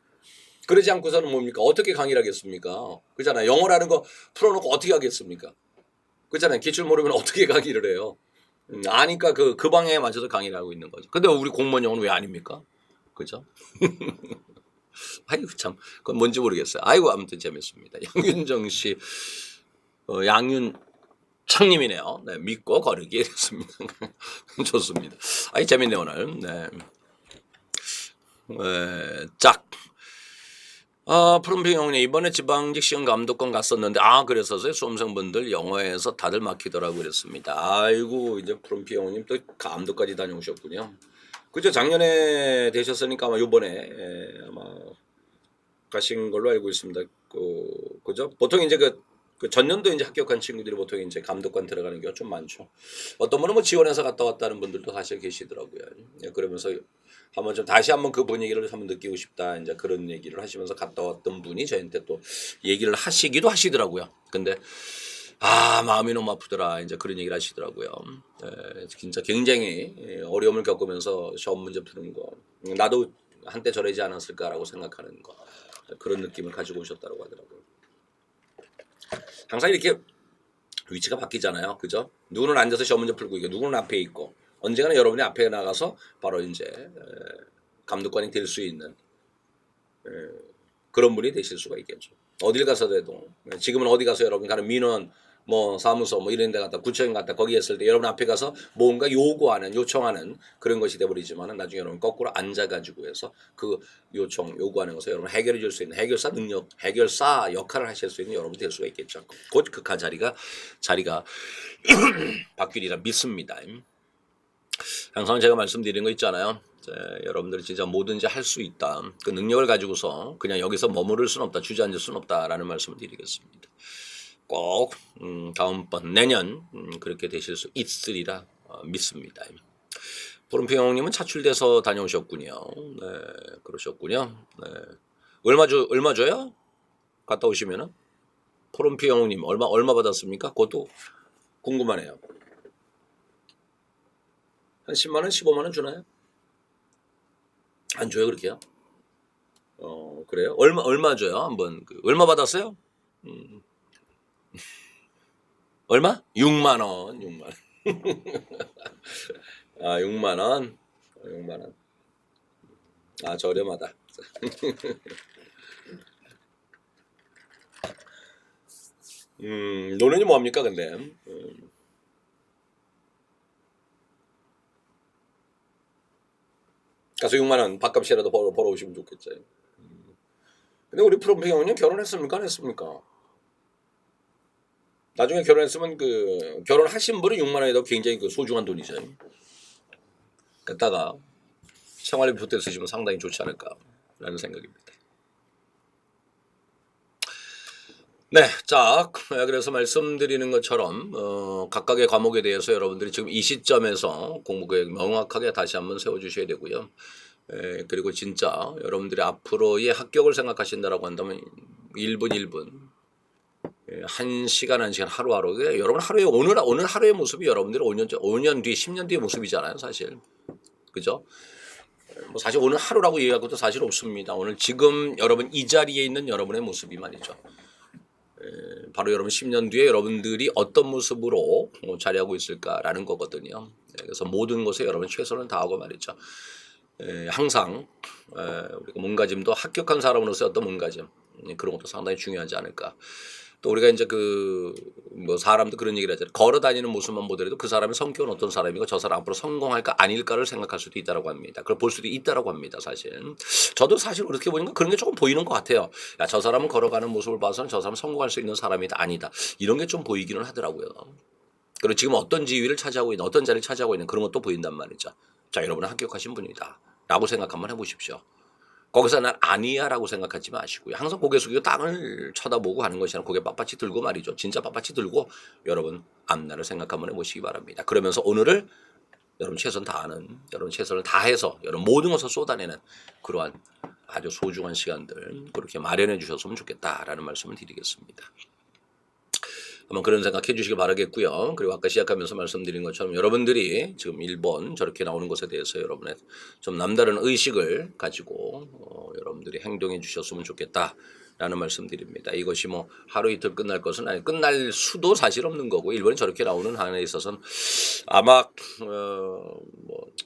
그러지 않고서는 뭡니까? 어떻게 강의를 하겠습니까? 그렇잖아요. 영어라는 거 풀어놓고 어떻게 하겠습니까? 그렇잖아요. 기출 모르면 어떻게 강의를 해요? 아니까 그 방향에 맞춰서 강의를 하고 있는 거죠. 근데 우리 공무원 영어는 왜 아닙니까? 그죠? 아이고 참 그건 뭔지 모르겠어요. 아이고 아무튼 재밌습니다. 양윤정 씨, 양윤창님이네요. 네, 믿고 거르기 했습니다. 좋습니다. 아이 재밌네 오늘. 네. 짝. 프롬핑 형님 이번에 지방직 시험 감독관 갔었는데 그랬었어요. 수험생분들 영어에서 다들 막히더라고 그랬습니다. 아이고 이제 프롬핑 형님 또 감독까지 다녀오셨군요. 그죠? 작년에 되셨으니까 아마 요번에 아마 가신 걸로 알고 있습니다. 그죠? 보통 이제 그 전년도 이제 합격한 친구들이 보통 이제 감독관 들어가는 경우가 좀 많죠. 어떤 분은 뭐 지원해서 갔다 왔다는 분들도 사실 계시더라고요. 예, 그러면서 한번 좀 다시 한번 그 분위기를 한번 느끼고 싶다. 이제 그런 얘기를 하시면서 갔다 왔던 분이 저한테 또 얘기를 하시기도 하시더라고요. 근데 마음이 너무 아프더라. 이제 그런 얘기를 하시더라고요. 진짜 굉장히 어려움을 겪으면서 시험 문제 푸는 거. 나도 한때 저러지 않았을까라고 생각하는 거. 그런 느낌을 가지고 오셨다고 하더라고요. 항상 이렇게 위치가 바뀌잖아요. 그죠? 누구는 앉아서 시험 문제 풀고 있고 누구는 앞에 있고 언젠가는 여러분이 앞에 나가서 바로 이제 감독관이 될 수 있는 그런 분이 되실 수가 있겠죠. 어딜 가서도 지금은 어디 가서 여러분 가는 민원 뭐 사무소 뭐 이런 데 갔다 구청 갔다 거기 했을 때 여러분 앞에 가서 뭔가 요구하는 요청하는 그런 것이 돼버리지만은 나중에 여러분 거꾸로 앉아가지고 해서 그 요청 요구하는 것을 여러분 해결해 줄 수 있는 해결사 능력 해결사 역할을 하실 수 있는 여러분이 될 수가 있겠죠. 곧 극한 자리가 바뀌리라 믿습니다. 항상 제가 말씀드리는 거 있잖아요. 여러분들이 진짜 뭐든지 할 수 있다. 그 능력을 가지고서 그냥 여기서 머무를 수는 없다. 주저앉을 수는 없다라는 말씀을 드리겠습니다. 꼭 다음번 내년 그렇게 되실 수 있으리라 믿습니다. 푸른핑형님은 차출돼서 다녀오셨군요. 네, 그러셨군요. 네. 얼마 줘요? 갔다 오시면은 푸른핑형님 얼마 받았습니까? 그것도 궁금하네요. 한 10만 원, 15만 원 주나요? 안 줘요 그렇게요? 그래요? 얼마 줘요? 한번 얼마 받았어요? 얼마? 6만 원, 6만 원. 6만 원, 6만 원. 저렴하다. 노는이 뭡니까 근데? 가서 6만 원 밥값이라도 벌어오시면 좋겠죠. 근데 우리 프롬핑 형님 결혼했습니까? 안 했습니까? 나중에 결혼했으면 결혼하신 분은 6만 원이 더 굉장히 소중한 돈이죠. 갖다가 생활비 보태 쓰시면 상당히 좋지 않을까라는 생각입니다. 네, 자, 그래서 말씀드리는 것처럼 각각의 과목에 대해서 여러분들이 지금 이 시점에서 공부계획 명확하게 다시 한번 세워주셔야 되고요. 그리고 진짜 여러분들이 앞으로의 합격을 생각하신다라고 한다면 1분 1분 1시간 1시간 하루하루 여러분 하루에 오늘 하루의 모습이 여러분들이 5년 뒤 10년 뒤의 모습이잖아요 사실. 그죠? 뭐 사실 오늘 하루라고 얘기할 것도 사실 없습니다. 오늘 지금 여러분 이 자리에 있는 여러분의 모습이 말이죠. 바로 여러분 10년 뒤에 여러분들이 어떤 모습으로 자리하고 있을까라는 거거든요. 그래서 모든 것에 여러분 최선을 다하고 말이죠. 항상 우리가 몸가짐도 합격한 사람으로서의 어떤 몸가짐 그런 것도 상당히 중요하지 않을까. 또 우리가 이제 뭐 사람도 그런 얘기를 하잖아요. 걸어 다니는 모습만 보더라도 그 사람의 성격은 어떤 사람이고 저 사람 앞으로 성공할까 아닐까를 생각할 수도 있다라고 합니다. 그걸 볼 수도 있다라고 합니다. 사실. 저도 사실 그렇게 보니까 그런 게 조금 보이는 것 같아요. 야, 저 사람은 걸어가는 모습을 봐서는 저 사람은 성공할 수 있는 사람이다 아니다. 이런 게 좀 보이기는 하더라고요. 그리고 지금 어떤 지위를 차지하고 있는 어떤 자리를 차지하고 있는 그런 것도 보인단 말이죠. 자, 여러분은 합격하신 분이다. 라고 생각 한번 해보십시오. 거기서 난 아니야 라고 생각하지 마시고요. 항상 고개 숙이고 땅을 쳐다보고 하는 것이 아니라 고개 빳빳이 들고 말이죠. 진짜 빳빳이 들고 여러분 앞날을 생각 한번 해보시기 바랍니다. 그러면서 오늘을 여러분 최선 다하는 여러분 최선을 다해서 여러분 모든 것을 쏟아내는 그러한 아주 소중한 시간들 그렇게 마련해 주셨으면 좋겠다라는 말씀을 드리겠습니다. 한번 그런 생각해 주시기 바라겠고요. 그리고 아까 시작하면서 말씀드린 것처럼 여러분들이 지금 일본 저렇게 나오는 것에 대해서 여러분의 좀 남다른 의식을 가지고 여러분들이 행동해 주셨으면 좋겠다라는 말씀드립니다. 이것이 뭐 하루 이틀 끝날 것은 아니 끝날 수도 사실 없는 거고 일본이 저렇게 나오는 한에 있어서는 아마 뭐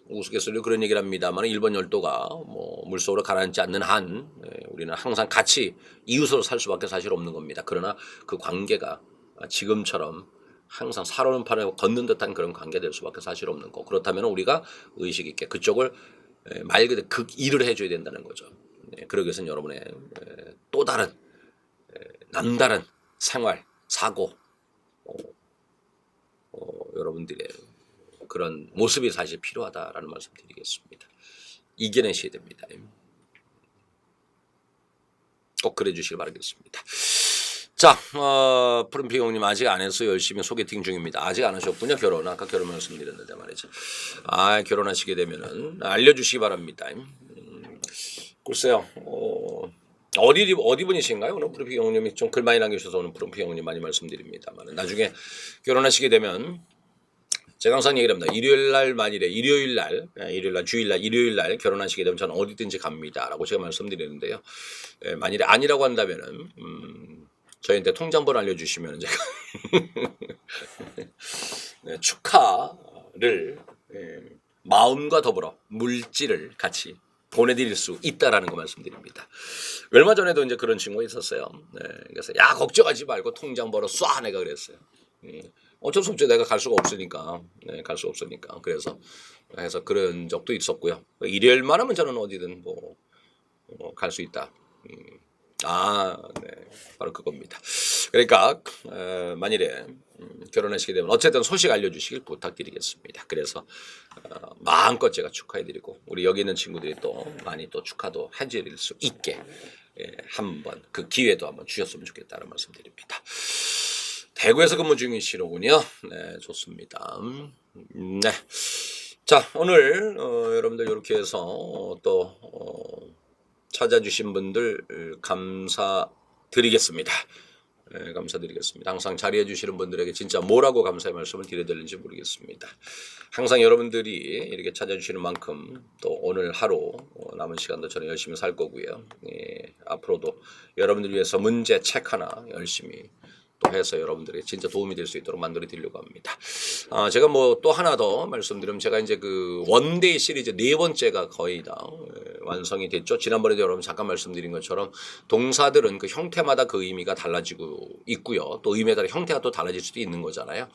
우스갯소리로 그런 얘기를 합니다만 일본 열도가 뭐 물속으로 가라앉지 않는 한 우리는 항상 같이 이웃으로 살 수밖에 사실 없는 겁니다. 그러나 그 관계가 지금처럼 항상 살아오는 판에 걷는 듯한 그런 관계 될 수밖에 사실 없는 거. 그렇다면 우리가 의식 있게 그쪽을 말 그대로 극일을 해줘야 된다는 거죠. 그러기 위해서는 여러분의 또 다른 남다른 생활, 사고 여러분들의 그런 모습이 사실 필요하다라는 말씀 드리겠습니다. 이겨내셔야 됩니다. 꼭 그래 주시기 바라겠습니다. 자, 푸른피 형님 아직 안 해서 열심히 소개팅 중입니다. 아직 안 하셨군요. 결혼. 아까 결혼 말씀드렸는데 말이죠. 결혼하시게 되면은 알려주시기 바랍니다. 글쎄요. 어디 분이신가요? 오늘 푸른피 형님이 좀 글 많이 남겨주셔서 오늘 푸른피 형님 많이 말씀드립니다만 나중에 결혼하시게 되면 제가 항상 얘기를 합니다. 일요일 날, 주일날, 일요일 날 결혼하시게 되면 저는 어디든지 갑니다라고 제가 말씀드리는데요. 만일에 아니라고 한다면은 저희한테 통장번호 알려주시면 제가 네, 축하를 마음과 더불어 물질을 같이 보내드릴 수 있다라는 거 말씀드립니다. 얼마 전에도 이제 그런 친구가 있었어요. 네, 그래서 야 걱정하지 말고 통장번호 쏴 내가 그랬어요. 어쩔 수 없죠. 내가 갈 수가 없으니까. 네, 갈 수 없으니까. 그래서 그런 적도 있었고요. 일요일만 하면 저는 어디든 갈 수 있다. 네, 바로 그겁니다. 그러니까 만일에 결혼하시게 되면 어쨌든 소식 알려주시길 부탁드리겠습니다. 그래서 마음껏 제가 축하해드리고 우리 여기 있는 친구들이 또 많이 또 축하도 해드릴 수 있게 한번 그 기회도 한번 주셨으면 좋겠다는 말씀드립니다. 대구에서 근무 중이시로군요. 네, 좋습니다. 네. 자, 오늘 여러분들 이렇게 해서 또 찾아주신 분들 감사드리겠습니다. 네, 감사드리겠습니다. 항상 자리해 주시는 분들에게 진짜 뭐라고 감사의 말씀을 드려야 되는지 모르겠습니다. 항상 여러분들이 이렇게 찾아주시는 만큼 또 오늘 하루 남은 시간도 저는 열심히 살 거고요. 앞으로도 여러분들 위해서 문제책 하나 열심히 또 해서 여러분들에게 진짜 도움이 될 수 있도록 만들어 드리려고 합니다. 제가 또 하나 더 말씀드리면 제가 이제 그 원데이 시리즈 4번째가 거의 다 완성이 됐죠. 지난번에도 여러분 잠깐 말씀드린 것처럼 동사들은 그 형태마다 그 의미가 달라지고 있고요. 또 의미에 따라 형태가 또 달라질 수도 있는 거잖아요.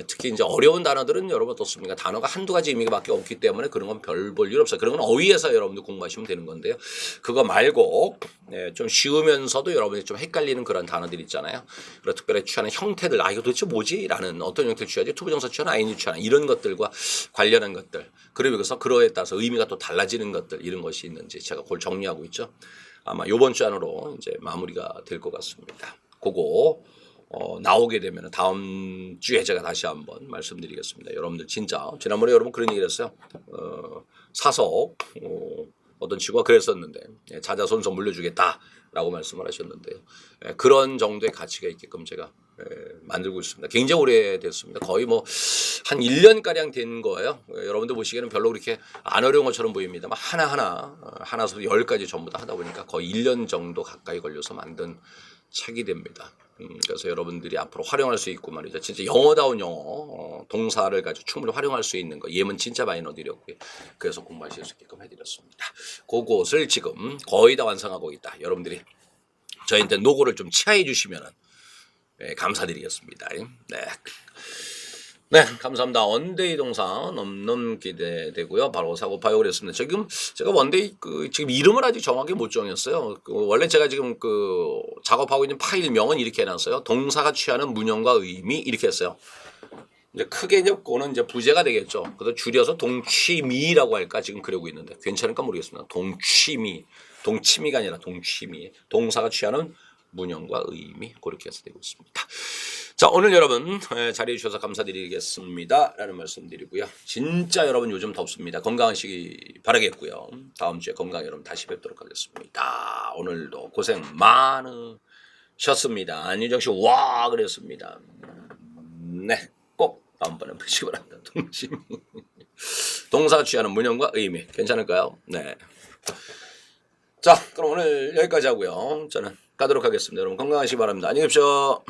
특히 이제 어려운 단어들은 여러분 어떻습니까? 단어가 한두 가지 의미가밖에 없기 때문에 그런 건 별 볼 일 없어요. 그런 건 어휘에서 여러분들 공부하시면 되는 건데요. 그거 말고 좀 쉬우면서도 여러분이 좀 헷갈리는 그런 단어들 있잖아요. 그리고 특별히 취하는 형태들, 이거 도대체 뭐지? 라는 어떤 형태를 취하지? 투부정사 취하나 아인이 취하나 이런 것들과 관련한 것들, 그리고 그래서 그거에 따라서 의미가 또 달라지는 것들, 이런 것이 있는지 제가 그걸 정리하고 있죠. 아마 요번 주 안으로 이제 마무리가 될 것 같습니다. 그거 나오게 되면 다음 주에 제가 다시 한번 말씀드리겠습니다. 여러분들 진짜 지난번에 여러분 그런 얘기를 했어요. 사석 어떤 친구가 그랬었는데 자자손손 물려주겠다라고 말씀을 하셨는데요. 그런 정도의 가치가 있게끔 제가 만들고 있습니다. 굉장히 오래됐습니다. 거의 한 1년가량 된 거예요. 여러분들 보시기에는 별로 그렇게 안 어려운 것처럼 보입니다만 하나서 10가지 전부 다 하다 보니까 거의 1년 정도 가까이 걸려서 만든 책이 됩니다. 그래서 여러분들이 앞으로 활용할 수 있고 말이죠. 진짜 영어다운 영어, 동사를 가지고 충분히 활용할 수 있는 거. 예문 진짜 많이 넣어드렸고요. 그래서 공부하실 수 있게끔 해드렸습니다. 그것을 지금 거의 다 완성하고 있다. 여러분들이 저희한테 노고를 좀 치하해 주시면 감사드리겠습니다. 네, 감사합니다. 원데이 동사 너무 기대되고요. 바로 사고파요 그랬습니다. 지금 제가 원데이 지금 이름을 아직 정확히 못 정했어요. 원래 제가 지금 작업하고 있는 파일명은 이렇게 해놨어요. 동사가 취하는 문형과 의미 이렇게 했어요. 이제 크게 이제 그거는 이제 부제가 되겠죠. 그래서 줄여서 동취미라고 할까 지금 그러고 있는데 괜찮을까 모르겠습니다. 동취미가 아니라 동취미. 동사가 취하는 문형과 의미 그렇게 해서 되고 있습니다. 자, 오늘 여러분 자리해 주셔서 감사드리겠습니다 라는 말씀 드리고요. 진짜 여러분 요즘 덥습니다. 건강하시기 바라겠고요. 다음 주에 건강 여러분 다시 뵙도록 하겠습니다. 오늘도 고생 많으셨습니다. 안유정씨 와 그랬습니다. 네, 꼭 다음번에 보시기 바랍니다. 동사가 취하는 문형과 의미 괜찮을까요? 네. 자, 그럼 오늘 여기까지 하고요. 저는 가도록 하겠습니다. 여러분 건강하시기 바랍니다. 안녕히 계십시오.